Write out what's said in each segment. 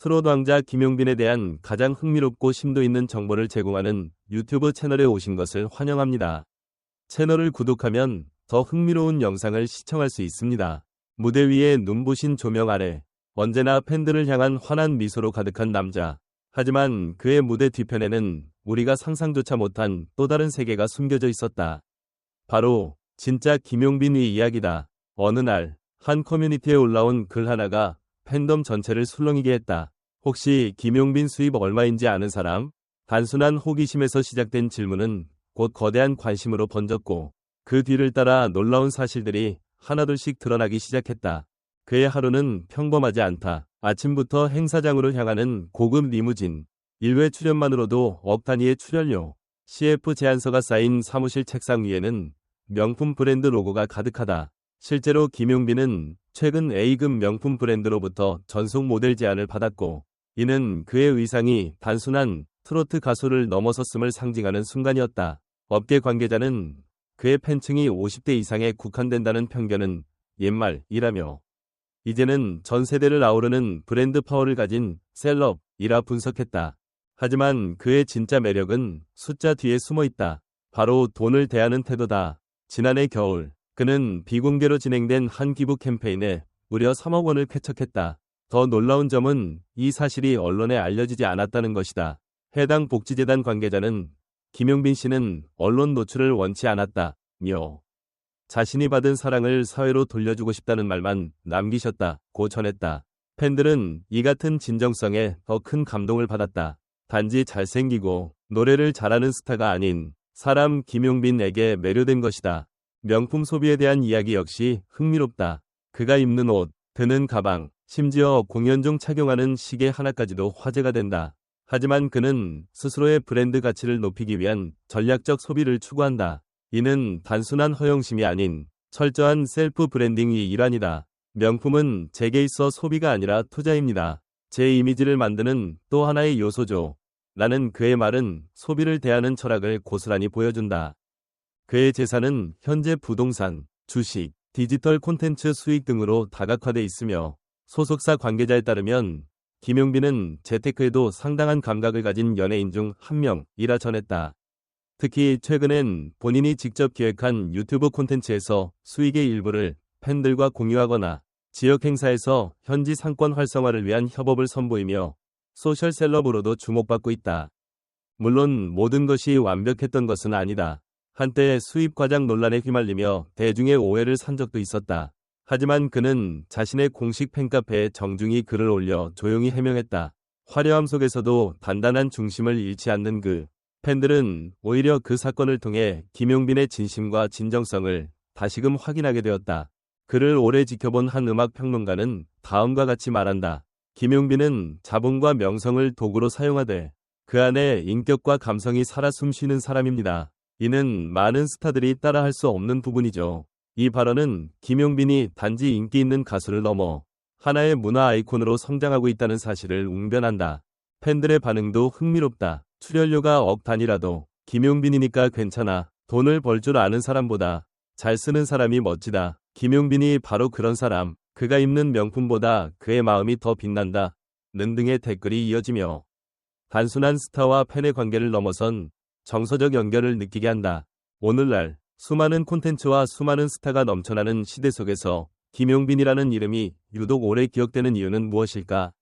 트롯 왕자 김용빈에 대한 가장 흥미롭고 심도 있는 정보를 제공하는 유튜브 채널에 오신 것을 환영합니다. 채널을 구독하면 더 흥미로운 영상을 시청할 수 있습니다. 무대 위에 눈부신 조명 아래 언제나 팬들을 향한 환한 미소로 가득한 남자. 하지만 그의 무대 뒤편에는 우리가 상상조차 못한 또 다른 세계가 숨겨져 있었다. 바로 진짜 김용빈의 이야기다. 어느 날 한 커뮤니티에 올라온 글 하나가 팬덤 전체를 술렁이게 했다. 혹시 김용빈 수입 얼마인지 아는 사람? 단순한 호기심에서 시작된 질문은 곧 거대한 관심으로 번졌고 그 뒤를 따라 놀라운 사실들이 하나둘씩 드러나기 시작했다. 그의 하루는 평범하지 않다. 아침부터 행사장으로 향하는 고급 리무진, 1회 출연만으로도 억 단위의 출연료, CF 제안서가 쌓인 사무실 책상 위에는 명품 브랜드 로고가 가득하다. 실제로 김용빈은 최근 A급 명품 브랜드로부터 전속 모델 제안을 받았고 이는 그의 의상이 단순한 트로트 가수를 넘어섰음을 상징하는 순간이었다. 업계 관계자는 그의 팬층이 50대 이상에 국한된다는 편견은 옛말이라며 이제는 전 세대를 아우르는 브랜드 파워를 가진 셀럽이라 분석했다. 하지만 그의 진짜 매력은 숫자 뒤에 숨어 있다. 바로 돈을 대하는 태도다. 지난해 겨울 그는 비공개로 진행된 한 기부 캠페인에 무려 3억 원을 쾌척했다. 더 놀라운 점은 이 사실이 언론에 알려지지 않았다는 것이다. 해당 복지재단 관계자는 김용빈 씨는 언론 노출을 원치 않았다며 자신이 받은 사랑을 사회로 돌려주고 싶다는 말만 남기셨다고 전했다. 팬들은 이 같은 진정성에 더 큰 감동을 받았다. 단지 잘생기고 노래를 잘하는 스타가 아닌 사람 김용빈에게 매료된 것이다. 명품 소비에 대한 이야기 역시 흥미롭다. 그가 입는 옷, 드는 가방, 심지어 공연 중 착용하는 시계 하나까지도 화제가 된다. 하지만 그는 스스로의 브랜드 가치를 높이기 위한 전략적 소비를 추구한다. 이는 단순한 허영심이 아닌 철저한 셀프 브랜딩의 일환이다. 명품은 제게 있어 소비가 아니라 투자입니다. 제 이미지를 만드는 또 하나의 요소죠. 라는 그의 말은 소비를 대하는 철학을 고스란히 보여준다. 그의 재산은 현재 부동산, 주식, 디지털 콘텐츠 수익 등으로 다각화돼 있으며 소속사 관계자에 따르면 김용빈은 재테크에도 상당한 감각을 가진 연예인 중 한 명이라 전했다. 특히 최근엔 본인이 직접 기획한 유튜브 콘텐츠에서 수익의 일부를 팬들과 공유하거나 지역 행사에서 현지 상권 활성화를 위한 협업을 선보이며 소셜 셀럽으로도 주목받고 있다. 물론 모든 것이 완벽했던 것은 아니다. 한때 수입 과장 논란에 휘말리며 대중의 오해를 산 적도 있었다. 하지만 그는 자신의 공식 팬카페에 정중히 글을 올려 조용히 해명했다. 화려함 속에서도 단단한 중심을 잃지 않는 그 팬들은 오히려 그 사건을 통해 김용빈의 진심과 진정성을 다시금 확인하게 되었다. 그를 오래 지켜본 한 음악 평론가는 다음과 같이 말한다. 김용빈은 자본과 명성을 도구로 사용하되 그 안에 인격과 감성이 살아 숨쉬는 사람입니다. 이는 많은 스타들이 따라할 수 없는 부분이죠. 이 발언은 김용빈이 단지 인기 있는 가수를 넘어 하나의 문화 아이콘으로 성장하고 있다는 사실을 웅변한다. 팬들의 반응도 흥미롭다. 출연료가 억 단위라도 김용빈이니까 괜찮아. 돈을 벌 줄 아는 사람보다 잘 쓰는 사람이 멋지다. 김용빈이 바로 그런 사람. 그가 입는 명품보다 그의 마음이 더 빛난다. 는 등의 댓글이 이어지며 단순한 스타와 팬의 관계를 넘어선 정서적 연결을 느끼게 한다. 오늘날 수많은 콘텐츠와 수많은 스타가 넘쳐나는 시대 속에서 김용빈이라는 이름이 유독 오래 기억되는 이유는 무엇일까?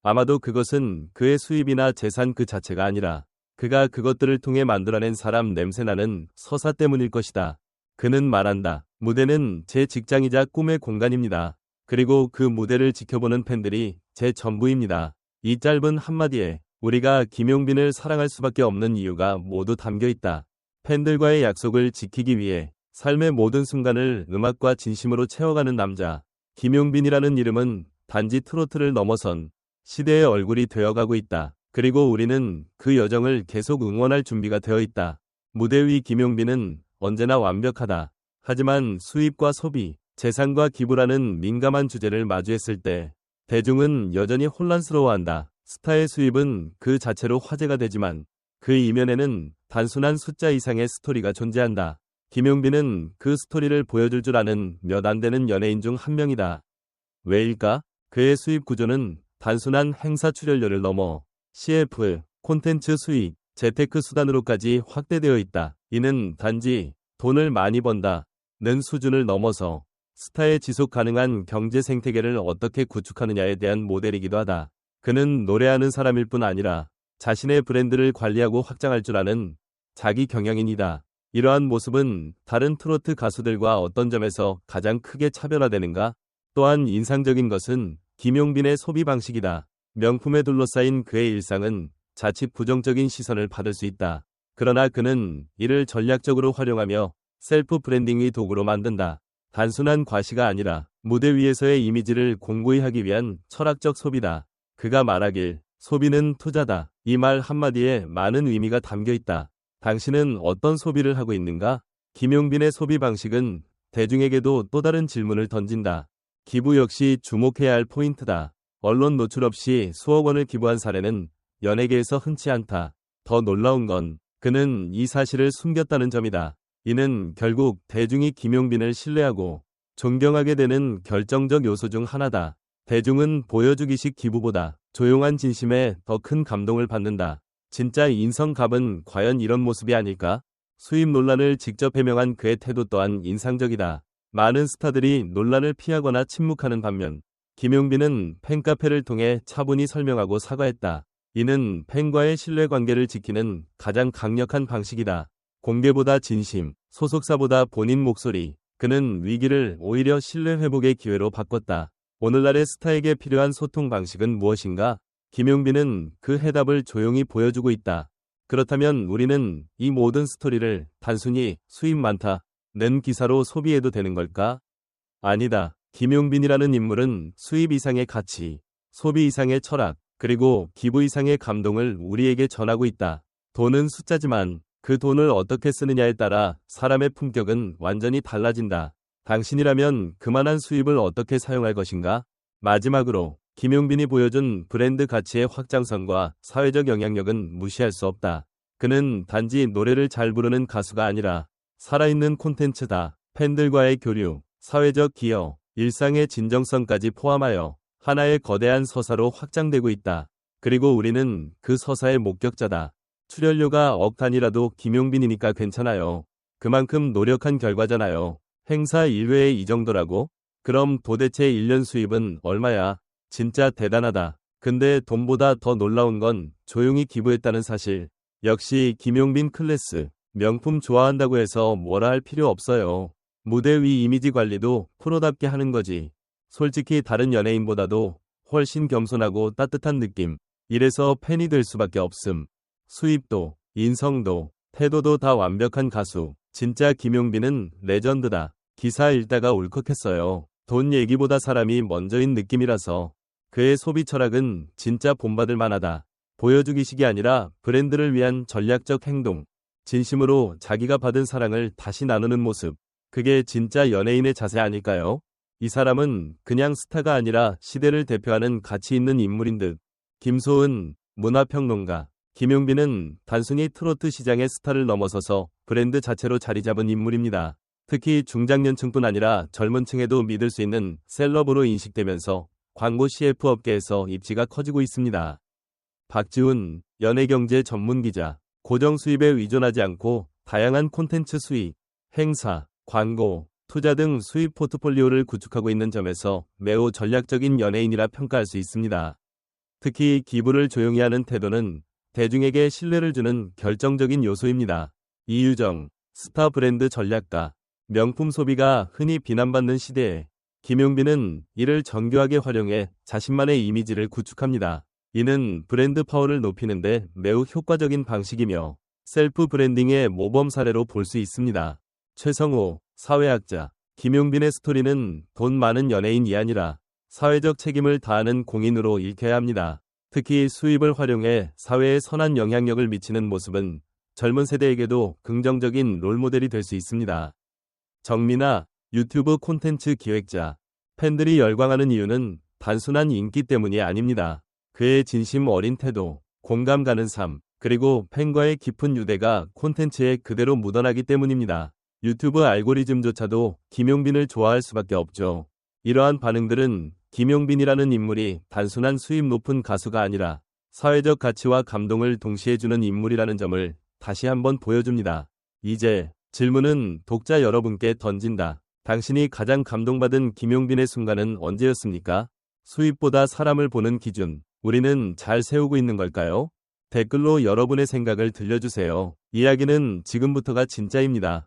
아마도 그것은 그의 수입이나 재산 그 자체가 아니라 그가 그것들을 통해 만들어낸 사람 냄새나는 서사 때문일 것이다. 그는 말한다. 무대는 제 직장이자 꿈의 공간입니다. 그리고 그 무대를 지켜보는 팬들이 제 전부입니다. 이 짧은 한마디에 우리가 김용빈을 사랑할 수밖에 없는 이유가 모두 담겨 있다. 팬들과의 약속을 지키기 위해 삶의 모든 순간을 음악과 진심으로 채워가는 남자. 김용빈이라는 이름은 단지 트로트를 넘어선 시대의 얼굴이 되어가고 있다. 그리고 우리는 그 여정을 계속 응원할 준비가 되어 있다. 무대 위 김용빈은 언제나 완벽하다. 하지만 수입과 소비, 재산과 기부라는 민감한 주제를 마주했을 때 대중은 여전히 혼란스러워한다. 스타의 수입은 그 자체로 화제가 되지만 그 이면에는 단순한 숫자 이상의 스토리가 존재한다. 김용빈은 그 스토리를 보여줄 줄 아는 몇 안 되는 연예인 중 한 명이다. 왜일까? 그의 수입 구조는 단순한 행사 출연료를 넘어 CF, 콘텐츠 수익, 재테크 수단으로까지 확대되어 있다. 이는 단지 돈을 많이 번다는 수준을 넘어서 스타의 지속 가능한 경제 생태계를 어떻게 구축하느냐에 대한 모델이기도 하다. 그는 노래하는 사람일 뿐 아니라 자신의 브랜드를 관리하고 확장할 줄 아는 자기 경영인이다. 이러한 모습은 다른 트로트 가수들과 어떤 점에서 가장 크게 차별화되는가? 또한 인상적인 것은 김용빈의 소비 방식이다. 명품에 둘러싸인 그의 일상은 자칫 부정적인 시선을 받을 수 있다. 그러나 그는 이를 전략적으로 활용하며 셀프 브랜딩의 도구로 만든다. 단순한 과시가 아니라 무대 위에서의 이미지를 공고히 하기 위한 철학적 소비다. 그가 말하길 소비는 투자다. 이 말 한마디에 많은 의미가 담겨 있다. 당신은 어떤 소비를 하고 있는가? 김용빈의 소비 방식은 대중에게도 또 다른 질문을 던진다. 기부 역시 주목해야 할 포인트다. 언론 노출 없이 수억 원을 기부한 사례는 연예계에서 흔치 않다. 더 놀라운 건 그는 이 사실을 숨겼다는 점이다. 이는 결국 대중이 김용빈을 신뢰하고 존경하게 되는 결정적 요소 중 하나다. 대중은 보여주기식 기부보다 조용한 진심에 더 큰 감동을 받는다. 진짜 인성갑은 과연 이런 모습이 아닐까? 수입 논란을 직접 해명한 그의 태도 또한 인상적이다. 많은 스타들이 논란을 피하거나 침묵하는 반면 김용빈은 팬카페를 통해 차분히 설명하고 사과했다. 이는 팬과의 신뢰관계를 지키는 가장 강력한 방식이다. 공개보다 진심, 소속사보다 본인 목소리. 그는 위기를 오히려 신뢰 회복의 기회로 바꿨다. 오늘날의 스타에게 필요한 소통 방식은 무엇인가? 김용빈은 그 해답을 조용히 보여주고 있다. 그렇다면 우리는 이 모든 스토리를 단순히 수입 많다는 기사로 소비해도 되는 걸까? 아니다. 김용빈이라는 인물은 수입 이상의 가치, 소비 이상의 철학, 그리고 기부 이상의 감동을 우리에게 전하고 있다. 돈은 숫자지만 그 돈을 어떻게 쓰느냐에 따라 사람의 품격은 완전히 달라진다. 당신이라면 그만한 수입을 어떻게 사용할 것인가? 마지막으로 김용빈이 보여준 브랜드 가치의 확장성과 사회적 영향력은 무시할 수 없다. 그는 단지 노래를 잘 부르는 가수가 아니라 살아있는 콘텐츠다. 팬들과의 교류, 사회적 기여, 일상의 진정성까지 포함하여 하나의 거대한 서사로 확장되고 있다. 그리고 우리는 그 서사의 목격자다. 출연료가 억 단위라도 김용빈이니까 괜찮아요. 그만큼 노력한 결과잖아요. 행사 1회에 이 정도라고? 그럼 도대체 1년 수입은 얼마야? 진짜 대단하다. 근데 돈보다 더 놀라운 건 조용히 기부했다는 사실. 역시 김용빈 클래스. 명품 좋아한다고 해서 뭐라 할 필요 없어요. 무대 위 이미지 관리도 프로답게 하는 거지. 솔직히 다른 연예인보다도 훨씬 겸손하고 따뜻한 느낌. 이래서 팬이 될 수밖에 없음. 수입도, 인성도, 태도도 다 완벽한 가수. 진짜 김용빈은 레전드다. 기사 읽다가 울컥했어요. 돈 얘기보다 사람이 먼저인 느낌이라서. 그의 소비 철학은 진짜 본받을 만하다. 보여주기식이 아니라 브랜드를 위한 전략적 행동. 진심으로 자기가 받은 사랑을 다시 나누는 모습. 그게 진짜 연예인의 자세 아닐까요? 이 사람은 그냥 스타가 아니라 시대를 대표하는 가치 있는 인물인 듯. 김소은, 문화평론가. 김용빈은 단순히 트로트 시장의 스타를 넘어서서 브랜드 자체로 자리 잡은 인물입니다. 특히 중장년층뿐 아니라 젊은 층에도 믿을 수 있는 셀럽으로 인식되면서 광고 CF 업계에서 입지가 커지고 있습니다. 박지훈, 연예경제 전문기자. 고정 수입에 의존하지 않고 다양한 콘텐츠 수익, 행사, 광고, 투자 등 수입 포트폴리오를 구축하고 있는 점에서 매우 전략적인 연예인이라 평가할 수 있습니다. 특히 기부를 조용히 하는 태도는 대중에게 신뢰를 주는 결정적인 요소입니다. 이유정, 스타 브랜드 전략가. 명품 소비가 흔히 비난받는 시대에 김용빈은 이를 정교하게 활용해 자신만의 이미지를 구축합니다. 이는 브랜드 파워를 높이는데 매우 효과적인 방식이며 셀프 브랜딩의 모범 사례로 볼 수 있습니다. 최성호, 사회학자. 김용빈의 스토리는 돈 많은 연예인이 아니라 사회적 책임을 다하는 공인으로 읽혀야 합니다. 특히 수입을 활용해 사회에 선한 영향력을 미치는 모습은 젊은 세대에게도 긍정적인 롤모델이 될 수 있습니다. 정민아, 유튜브 콘텐츠 기획자. 팬들이 열광하는 이유는 단순한 인기 때문이 아닙니다. 그의 진심 어린 태도, 공감 가는 삶, 그리고 팬과의 깊은 유대가 콘텐츠에 그대로 묻어나기 때문입니다. 유튜브 알고리즘조차도 김용빈을 좋아할 수밖에 없죠. 이러한 반응들은 김용빈이라는 인물이 단순한 수입 높은 가수가 아니라 사회적 가치와 감동을 동시에 주는 인물이라는 점을 다시 한번 보여줍니다. 이제 질문은 독자 여러분께 던진다. 당신이 가장 감동받은 김용빈의 순간은 언제였습니까? 수입보다 사람을 보는 기준, 우리는 잘 세우고 있는 걸까요? 댓글로 여러분의 생각을 들려주세요. 이야기는 지금부터가 진짜입니다.